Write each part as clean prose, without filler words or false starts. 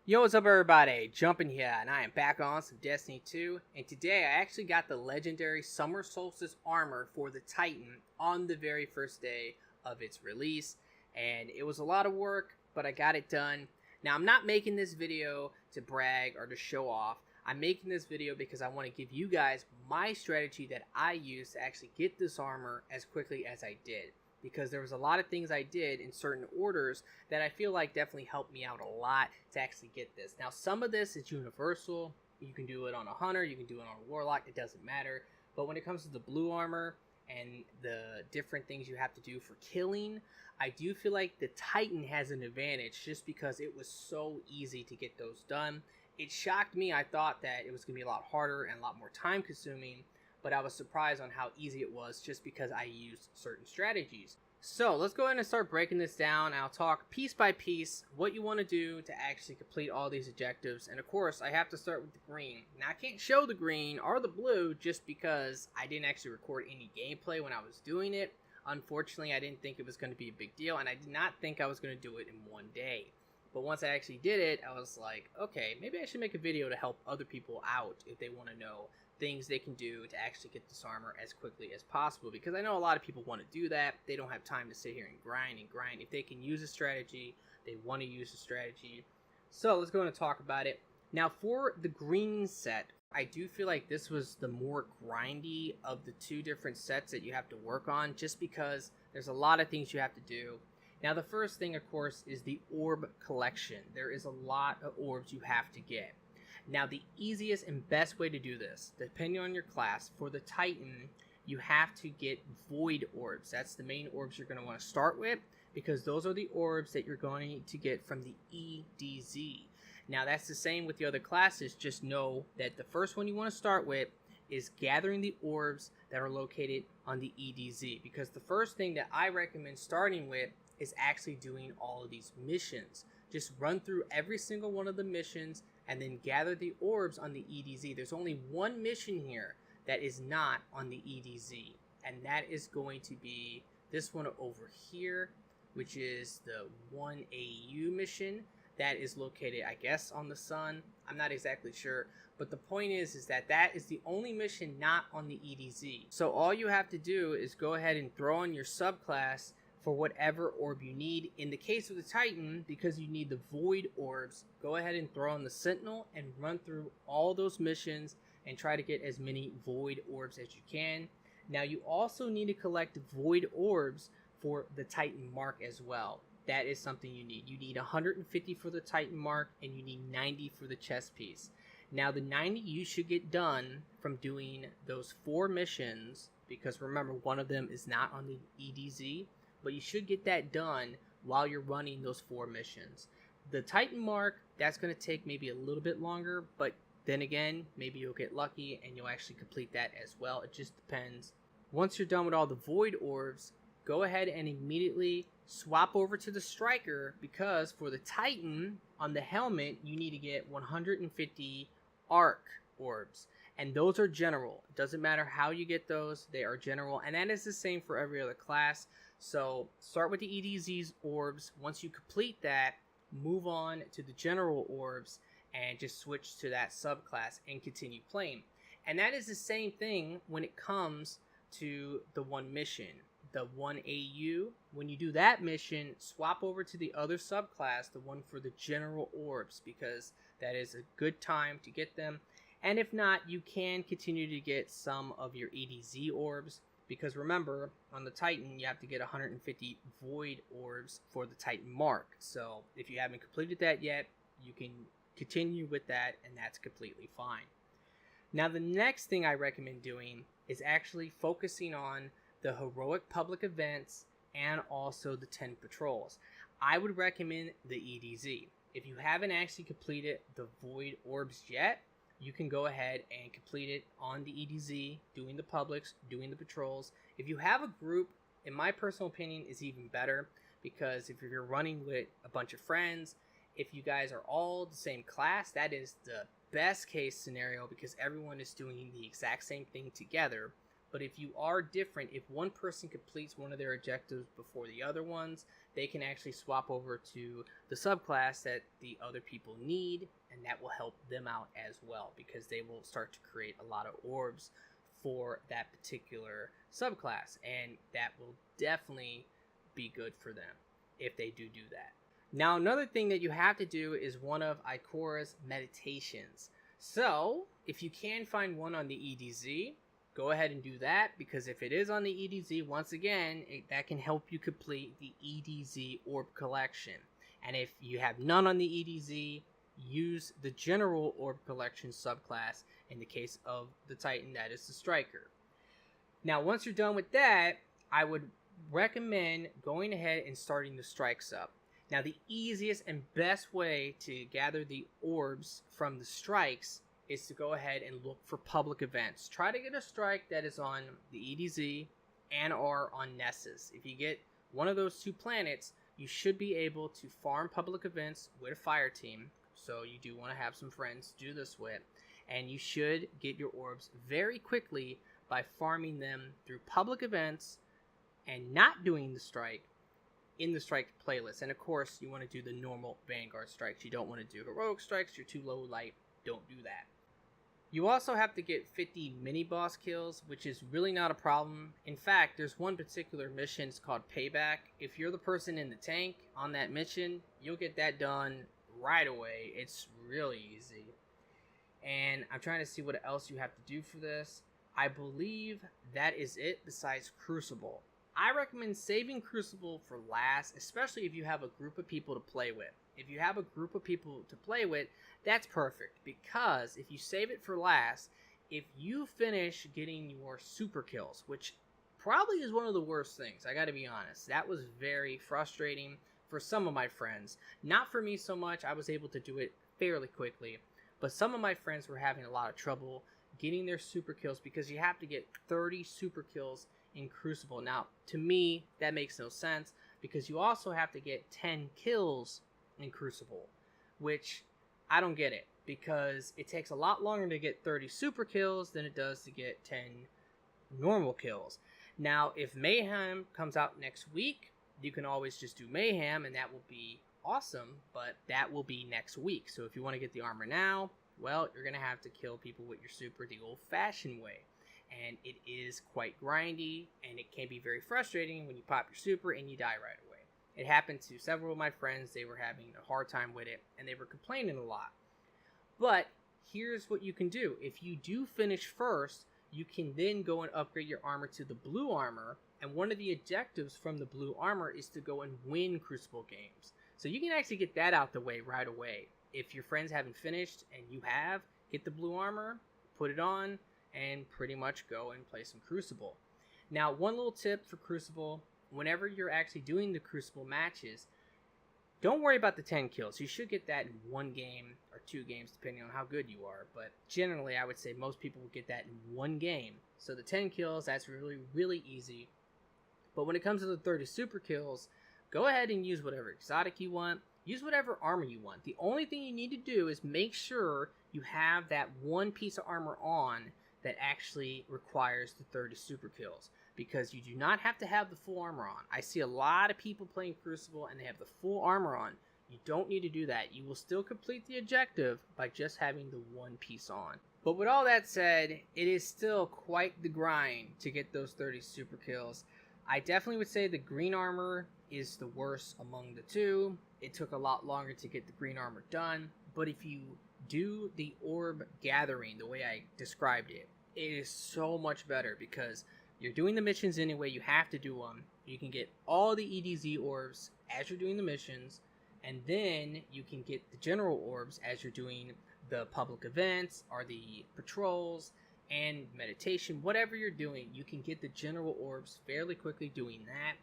Yo, what's up everybody? Jumping here, and I am back on some Destiny 2, and today I actually got the legendary Summer Solstice armor for the Titan on the very first day of its release, and it was a lot of work, but I got it done. Now, I'm not making this video to brag or to show off. I'm making this video because I want to give you guys my strategy that I used to actually get this armor as quickly as I did. Because there was a lot of things I did in certain orders that I feel like definitely helped me out a lot to actually get this. Now, some of this is universal. You can do it on a hunter, you can do it on a warlock, it doesn't matter. But when it comes to the blue armor and the different things you have to do for killing, I do feel like the Titan has an advantage just because it was so easy to get those done. It shocked me. I thought that it was going to be a lot harder and a lot more time consuming, but I was surprised on how easy it was just because I used certain strategies. So let's go ahead and start breaking this down. I'll talk piece by piece what you want to do to actually complete all these objectives. And of course, I have to start with the green. Now, I can't show the green or the blue just because I didn't actually record any gameplay when I was doing it. Unfortunately, I didn't think it was going to be a big deal, and I did not think I was going to do it in one day. But once I actually did it, I was like, okay, maybe I should make a video to help other people out if they want to know things they can do to actually get this armor as quickly as possible, because I know a lot of people want to do that. They don't have time to sit here and grind. If they can use a strategy, they want to use a strategy. So let's go and talk about it. Now, for the green set, I do feel like this was the more grindy of the two different sets that you have to work on, just because there's a lot of things you have to do. Now, the first thing, of course, is the orb collection. There is a lot of orbs you have to get. Now, the easiest and best way to do this, depending on your class, for the Titan, you have to get void orbs. That's the main orbs you're going to want to start with, because those are the orbs that you're going to get from the EDZ. Now, that's the same with the other classes. Just know that the first one you want to start with is gathering the orbs that are located on the EDZ, because the first thing that I recommend starting with is actually doing all of these missions. Just run through every single one of the missions and then gather the orbs on the EDZ. There's only one mission here that is not on the EDZ, and that is going to be this one over here, which is the 1AU mission that is located, I guess, on the sun. I'm not exactly sure, but the point is that that is the only mission not on the EDZ. So all you have to do is go ahead and throw in your subclass for whatever orb you need. In the case of the Titan, because you need the void orbs, go ahead and throw in the Sentinel and run through all those missions and try to get as many void orbs as you can. Now, you also need to collect void orbs for the Titan mark as well. That is something you need. You need 150 for the Titan mark, and you need 90 for the chest piece. Now, the 90 you should get done from doing those 4 missions, because remember, one of them is not on the EDZ, but you should get that done while you're running those 4 missions. The Titan mark, that's going to take maybe a little bit longer, but then again, maybe you'll get lucky and you'll actually complete that as well. It just depends. Once you're done with all the void orbs, go ahead and immediately swap over to the striker, because for the Titan, on the helmet, you need to get 150 arc orbs. And those are general. It doesn't matter how you get those, they are general. And that is the same for every other class. So start with the EDZ's orbs. Once you complete that, move on to the general orbs and just switch to that subclass and continue playing. And that is the same thing when it comes to the one mission, the 1AU. When you do that mission, swap over to the other subclass, the one for the general orbs, because that is a good time to get them. And if not, you can continue to get some of your EDZ orbs, because remember, on the Titan, you have to get 150 void orbs for the Titan mark. So if you haven't completed that yet, you can continue with that, and that's completely fine. Now, the next thing I recommend doing is actually focusing on the heroic public events and also the 10 patrols. I would recommend the EDZ. If you haven't actually completed the void orbs yet, you can go ahead and complete it on the EDZ, doing the publics, doing the patrols. If you have a group, in my personal opinion, is even better, because if you're running with a bunch of friends, if you guys are all the same class, that is the best case scenario, because everyone is doing the exact same thing together. But if you are different, if one person completes one of their objectives before the other ones, they can actually swap over to the subclass that the other people need, and that will help them out as well, because they will start to create a lot of orbs for that particular subclass, and that will definitely be good for them if they do that. Now, another thing that you have to do is one of Ikora's meditations. So if you can find one on the EDZ, go ahead and do that, because if it is on the EDZ, once again, that can help you complete the EDZ orb collection. And if you have none on the EDZ, use the general orb collection subclass. In the case of the Titan, that is the Striker. Now, once you're done with that, I would recommend going ahead and starting the strikes up. Now, the easiest and best way to gather the orbs from the strikes is to go ahead and look for public events. Try to get a strike that is on the EDZ and or on Nessus. If you get one of those two planets, you should be able to farm public events with a fire team. So you do want to have some friends to do this with. And you should get your orbs very quickly by farming them through public events and not doing the strike in the strike playlist. And of course, you want to do the normal Vanguard strikes. You don't want to do heroic strikes. You're too low light. Don't do that. You also have to get 50 mini boss kills, which is really not a problem. In fact, there's one particular mission, it's called Payback. If you're the person in the tank on that mission, you'll get that done right away. It's really easy. And I'm trying to see what else you have to do for this. I believe that is it besides Crucible. I recommend saving Crucible for last, especially if you have a group of people to play with. If you have a group of people to play with, that's perfect, because if you save it for last, if you finish getting your super kills, which probably is one of the worst things, I gotta be honest, that was very frustrating for some of my friends. Not for me so much, I was able to do it fairly quickly, but some of my friends were having a lot of trouble getting their super kills because you have to get 30 super kills in Crucible. Now, to me, that makes no sense, because you also have to get 10 kills in Crucible, which I don't get it, because it takes a lot longer to get 30 super kills than it does to get 10 normal kills. Now, if Mayhem comes out next week, you can always just do Mayhem, and that will be awesome, but that will be next week. So if you want to get the armor now, well, you're going to have to kill people with your super the old-fashioned way. And it is quite grindy, and it can be very frustrating when you pop your super and you die right away. It happened to several of my friends. They were having a hard time with it, and they were complaining a lot. But here's what you can do. If you do finish first, you can then go and upgrade your armor to the blue armor, and one of the objectives from the blue armor is to go and win Crucible games. So you can actually get that out the way right away. If your friends haven't finished and you have, get the blue armor, put it on, and pretty much go and play some Crucible. Now, one little tip for Crucible: whenever you're actually doing the Crucible matches, don't worry about the 10 kills. You should get that in one game or two games, depending on how good you are. But generally, I would say most people will get that in one game. So the 10 kills, that's really, really easy. But when it comes to the 30 super kills, go ahead and use whatever exotic you want. Use whatever armor you want. The only thing you need to do is make sure you have that one piece of armor on that actually requires the 30 super kills, because you do not have to have the full armor on. I see a lot of people playing Crucible and they have the full armor on. You don't need to do that. You will still complete the objective by just having the one piece on. But with all that said, it is still quite the grind to get those 30 super kills. I definitely would say the green armor is the worst among the two. It took a lot longer to get the green armor done, but if you do the orb gathering the way I described it, it is so much better, because you're doing the missions anyway. You have to do them. You can get all the EDZ orbs as you're doing the missions, and then you can get the general orbs as you're doing the public events or the patrols and meditation. Whatever you're doing, you can get the general orbs fairly quickly doing that.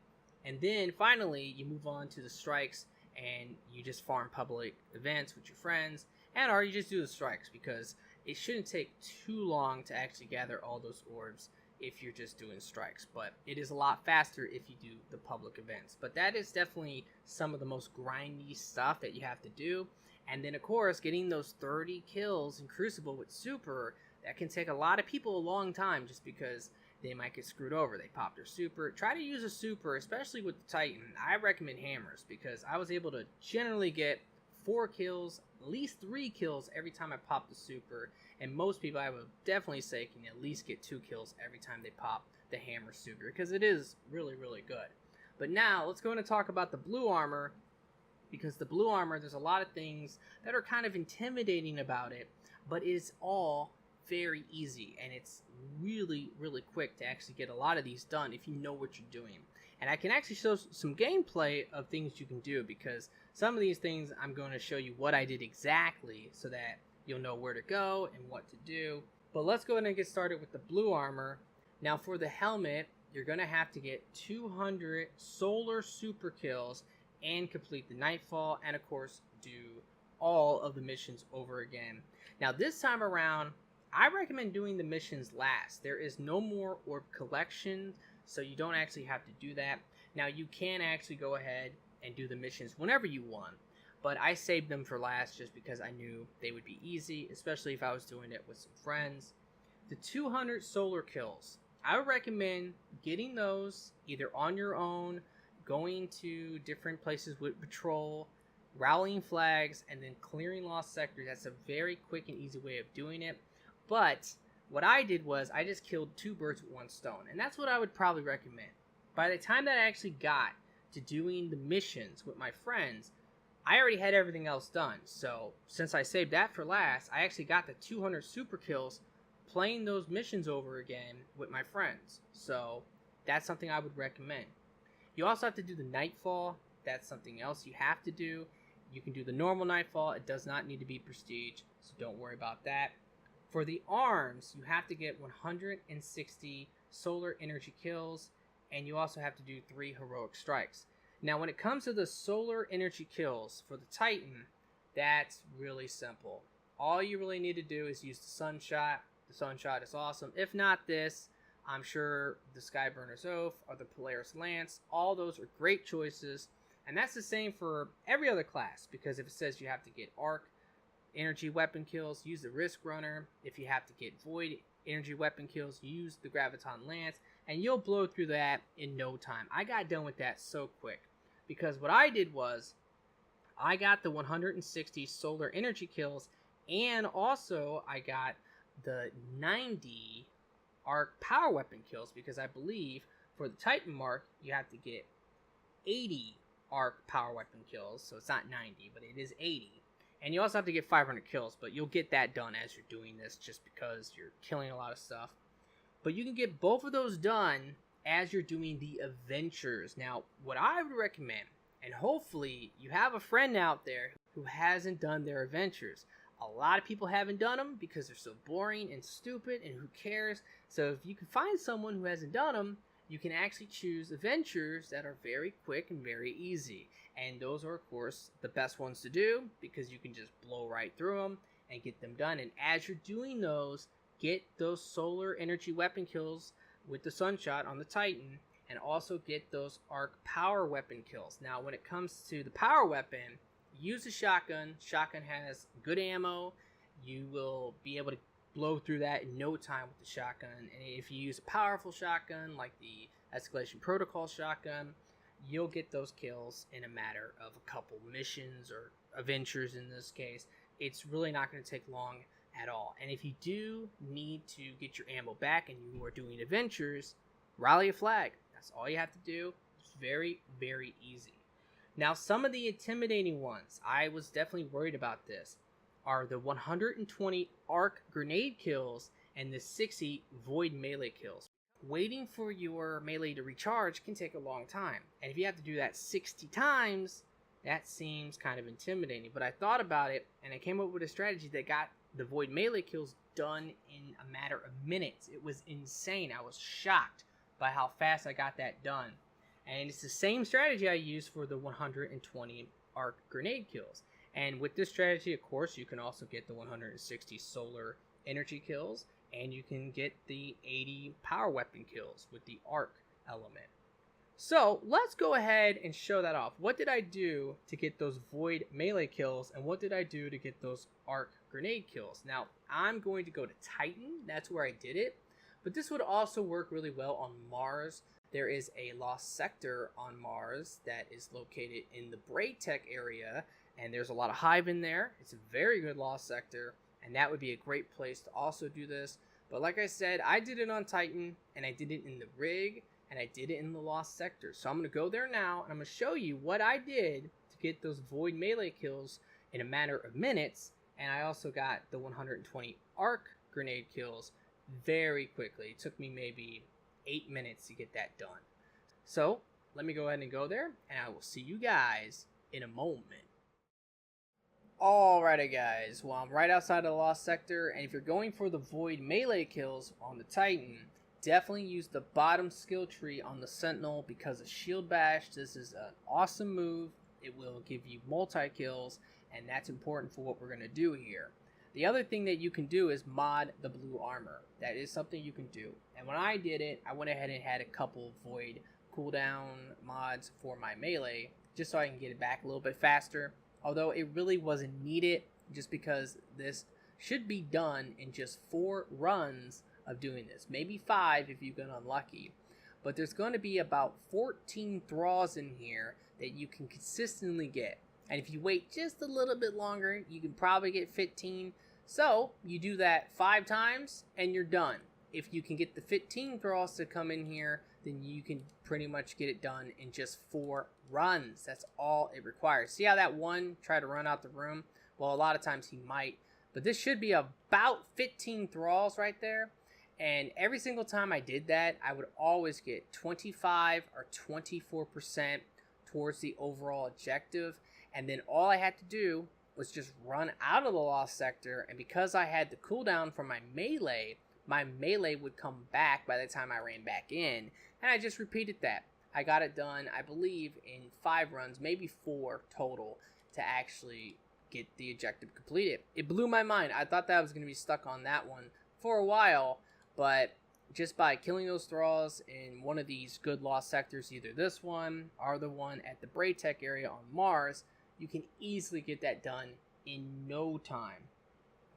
And then finally, you move on to the strikes, and you just farm public events with your friends, and or you just do the strikes, because it shouldn't take too long to actually gather all those orbs if you're just doing strikes. But it is a lot faster if you do the public events. But that is definitely some of the most grindy stuff that you have to do. And then, of course, getting those 30 kills in Crucible with super, that can take a lot of people a long time, just because they might get screwed over. They pop their super. Try to use a super, especially with the Titan. I recommend hammers because I was able to generally get 4 kills, at least 3 kills every time I pop the super. And most people, I would definitely say, can at least get 2 kills every time they pop the hammer super because it is really, really good. But now let's go into talk about the blue armor, because the blue armor, there's a lot of things that are kind of intimidating about it, but it's all very easy, and it's really, really quick to actually get a lot of these done if you know what you're doing. And I can actually show some gameplay of things you can do, because some of these things I'm going to show you what I did exactly so that you'll know where to go and what to do. But let's go ahead and get started with the blue armor. Now for the helmet, you're going to have to get 200 solar super kills and complete the Nightfall, and of course do all of the missions over again. Now this time around, I recommend doing the missions last. There is no more orb collection, so you don't actually have to do that. Now you can actually go ahead and do the missions whenever you want, but I saved them for last just because I knew they would be easy, especially if I was doing it with some friends. The 200 solar kills, I would recommend getting those either on your own, going to different places with patrol, rallying flags, and then clearing lost sectors. That's a very quick and easy way of doing it. But what I did was I just killed 2 birds with 1 stone, and that's what I would probably recommend. By the time that I actually got to doing the missions with my friends, I already had everything else done. So since I saved that for last, I actually got the 200 super kills playing those missions over again with my friends. So that's something I would recommend. You also have to do the Nightfall. That's something else you have to do. You can do the normal Nightfall. It does not need to be prestige, so don't worry about that. For the arms, you have to get 160 solar energy kills, and you also have to do 3 heroic strikes. Now when it comes to the solar energy kills for the Titan, that's really simple. All you really need to do is use the Sunshot. The Sunshot is awesome. If not this, I'm sure the Skyburner's Oath or the Polaris Lance, all those are great choices. And that's the same for every other class, because if it says you have to get arc energy weapon kills, use the Risk Runner. If you have to get void energy weapon kills, use the Graviton Lance, and you'll blow through that in no time. I got done with that so quick, because what I did was I got the 160 solar energy kills, and also I got the 90 arc power weapon kills, because I believe for the Titan mark you have to get 80 arc power weapon kills, so it's not 90, but it is 80. And you also have to get 500 kills, but you'll get that done as you're doing this just because you're killing a lot of stuff. But you can get both of those done as you're doing the adventures. Now, what I would recommend, and hopefully you have a friend out there who hasn't done their adventures. A lot of people haven't done them because they're so boring and stupid, and who cares? So if you can find someone who hasn't done them, you can actually choose adventures that are very quick and very easy. And those are, of course, the best ones to do, because you can just blow right through them and get them done. And as you're doing those, get those solar energy weapon kills with the Sunshot on the Titan, and also get those arc power weapon kills. Now, when it comes to the power weapon, use a shotgun. Shotgun has good ammo. You will be able to blow through that in no time with the shotgun. And if you use a powerful shotgun like the Escalation Protocol shotgun, you'll get those kills in a matter of a couple missions or adventures in this case. It's really not going to take long at all. And if you do need to get your ammo back and you are doing adventures, rally a flag. That's all you have to do. It's very, very easy. Now, some of the intimidating ones, I was definitely worried about this, are the 120 arc grenade kills and the 60 void melee kills. Waiting for your melee to recharge can take a long time, and if you have to do that 60 times, that seems kind of intimidating. But I thought about it, and I came up with a strategy that got the void melee kills done in a matter of minutes. It was insane. I was shocked by how fast I got that done. And it's the same strategy I used for the 120 arc grenade kills. And with this strategy, of course, you can also get the 160 solar energy kills, and you can get the 80 power weapon kills with the arc element. So let's go ahead and show that off. What did I do to get those void melee kills, and what did I do to get those arc grenade kills? Now, I'm going to go to Titan. That's where I did it. But this would also work really well on Mars. There is a lost sector on Mars that is located in the Braytech area, and there's a lot of hive in there. It's a very good lost sector, and that would be a great place to also do this. But like I said, I did it on Titan, and I did it in the rig, and I did it in the lost sector. So I'm going to go there now, and I'm going to show you what I did to get those void melee kills in a matter of minutes. And I also got the 120 arc grenade kills very quickly. It took me maybe 8 minutes to get that done. So let me go ahead and go there, and I will see you guys in a moment. Alrighty guys, well, I'm right outside of the lost sector, and if you're going for the void melee kills on the Titan, definitely use the bottom skill tree on the Sentinel because of Shield Bash. This is an awesome move. It will give you multi-kills, and that's important for what we're going to do here. The other thing that you can do is mod the blue armor. That is something you can do. And when I did it, I went ahead and had a couple void cooldown mods for my melee, just so I can get it back a little bit faster. Although it really wasn't needed, just because this should be done in just 4 runs of doing this. Maybe 5 if you get unlucky. But there's going to be about 14 thralls in here that you can consistently get. And if you wait just a little bit longer, you can probably get 15. So you do that 5 times and you're done. If you can get the 15 thralls to come in here, then you can pretty much get it done in just 4 runs. That's all it requires. See how that one tried to run out the room? Well, a lot of times he might. But this should be about 15 thralls right there. And every single time I did that, I would always get 25 or 24% towards the overall objective. And then all I had to do was just run out of the lost sector. And because I had the cooldown for my melee would come back by the time I ran back in. And I just repeated that. I got it done, I believe, in 5 runs, maybe 4 total, to actually get the objective completed. It blew my mind. I thought that I was going to be stuck on that one for a while, but just by killing those thralls in one of these good lost sectors, either this one or the one at the Braytech area on Mars, you can easily get that done in no time.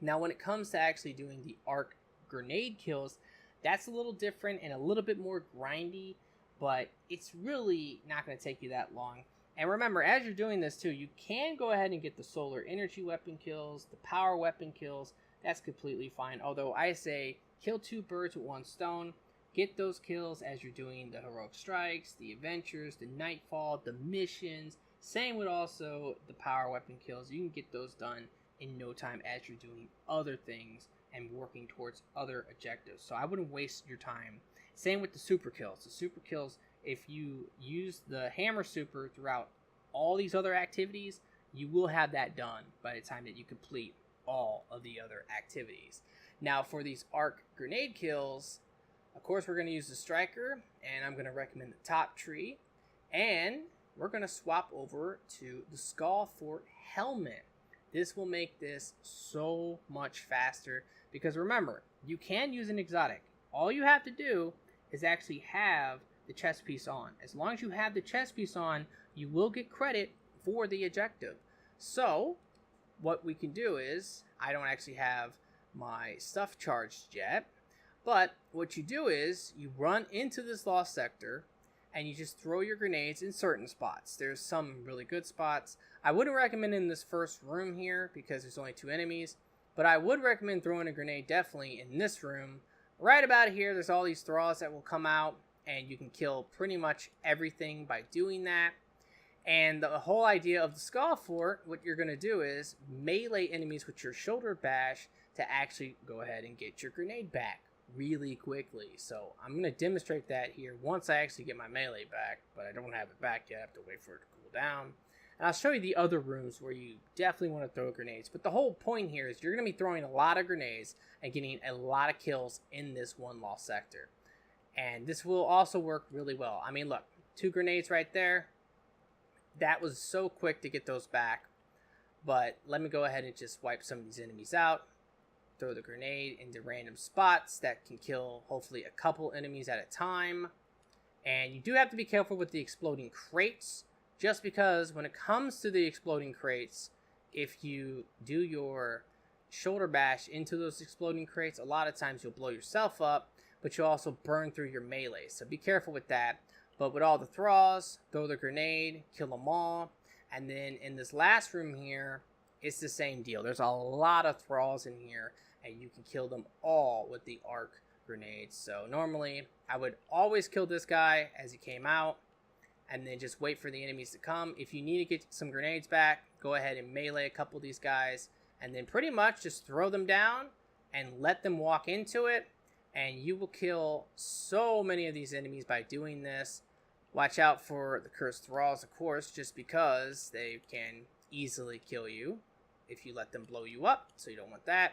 Now, when it comes to actually doing the arc grenade kills, that's a little different and a little bit more grindy, but it's really not going to take you that long. And remember, as you're doing this too, you can go ahead and get the solar energy weapon kills, the power weapon kills. That's completely fine. Although I say kill 2 birds with 1 stone. Get those kills as you're doing the heroic strikes, the adventures, the nightfall, the missions. Same with also the power weapon kills. You can get those done in no time as you're doing other things and working towards other objectives. So I wouldn't waste your time. Same with the super kills. The super kills, if you use the hammer super throughout all these other activities, you will have that done by the time that you complete all of the other activities. Now for these arc grenade kills, of course we're going to use the striker, and I'm going to recommend the top tree, and we're going to swap over to the Skull Fort helmet. This will make this so much faster, because remember, you can use an exotic. All you have to do is actually have the chest piece on. As long as you have the chest piece on, you will get credit for the objective. So what we can do is, I don't actually have my stuff charged yet, but what you do is you run into this lost sector and you just throw your grenades in certain spots. There's some really good spots. I wouldn't recommend in this first room here because there's only 2 enemies, but I would recommend throwing a grenade definitely in this room. Right about here, there's all these thralls that will come out, and you can kill pretty much everything by doing that. And the whole idea of the Skull Fort, what you're going to do is melee enemies with your shoulder bash to actually go ahead and get your grenade back really quickly. So I'm going to demonstrate that here once I actually get my melee back, but I don't have it back yet. I have to wait for it to cool down. And I'll show you the other rooms where you definitely want to throw grenades. But the whole point here is you're going to be throwing a lot of grenades and getting a lot of kills in this one lost sector. And this will also work really well. I mean, look, 2 grenades right there. That was so quick to get those back. But let me go ahead and just wipe some of these enemies out. Throw the grenade into random spots that can kill hopefully a couple enemies at a time. And you do have to be careful with the exploding crates, just because when it comes to the exploding crates, if you do your shoulder bash into those exploding crates, a lot of times you'll blow yourself up. but you also burn through your melee, so be careful with that. But with all the thralls, throw the grenade, kill them all. And then in this last room here, it's the same deal. There's a lot of thralls in here, and you can kill them all with the arc grenades. So normally, I would always kill this guy as he came out, and then just wait for the enemies to come. If you need to get some grenades back, go ahead and melee a couple of these guys, and then pretty much just throw them down and let them walk into it, and you will kill so many of these enemies by doing this. Watch out for the cursed thralls, of course, just because they can easily kill you if you let them blow you up, so you don't want that.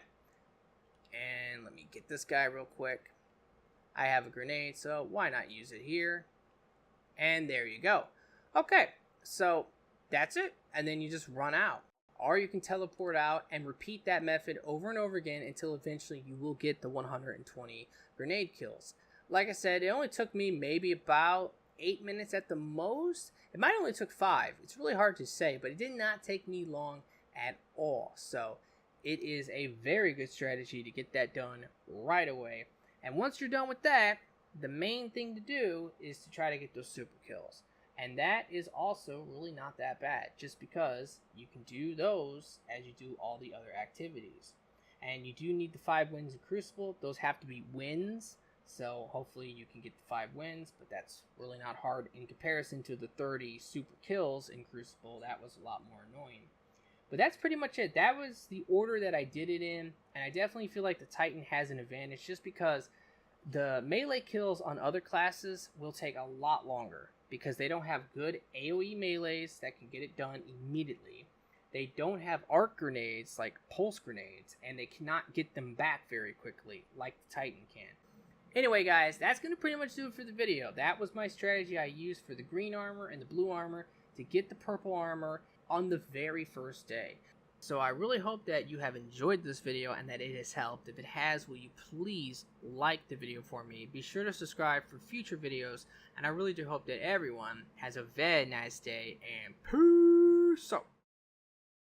And let me get this guy real quick. I have a grenade, so why not use it here? And there you go. Okay, so that's it, and then you just run out. Or you can teleport out and repeat that method over and over again until eventually you will get the 120 grenade kills. Like I said, it only took me maybe about 8 minutes at the most. It might only took 5. It's really hard to say, but it did not take me long at all. So it is a very good strategy to get that done right away. And once you're done with that, the main thing to do is to try to get those super kills. And that is also really not that bad, just because you can do those as you do all the other activities. And you do need the 5 wins in Crucible. Those have to be wins. So hopefully you can get the 5 wins, but that's really not hard in comparison to the 30 super kills in Crucible. That was a lot more annoying. But that's pretty much it. That was the order that I did it in, and I definitely feel like the Titan has an advantage just because the melee kills on other classes will take a lot longer because they don't have good AoE melees that can get it done immediately. They don't have arc grenades like pulse grenades, and they cannot get them back very quickly like the Titan can. Anyway, guys, that's going to pretty much do it for the video. That was my strategy I used for the green armor and the blue armor to get the purple armor on the very first day. So I really hope that you have enjoyed this video and that it has helped. If it has, will you please like the video for me? Be sure to subscribe for future videos, and I really do hope that everyone has a very nice day, and peace out.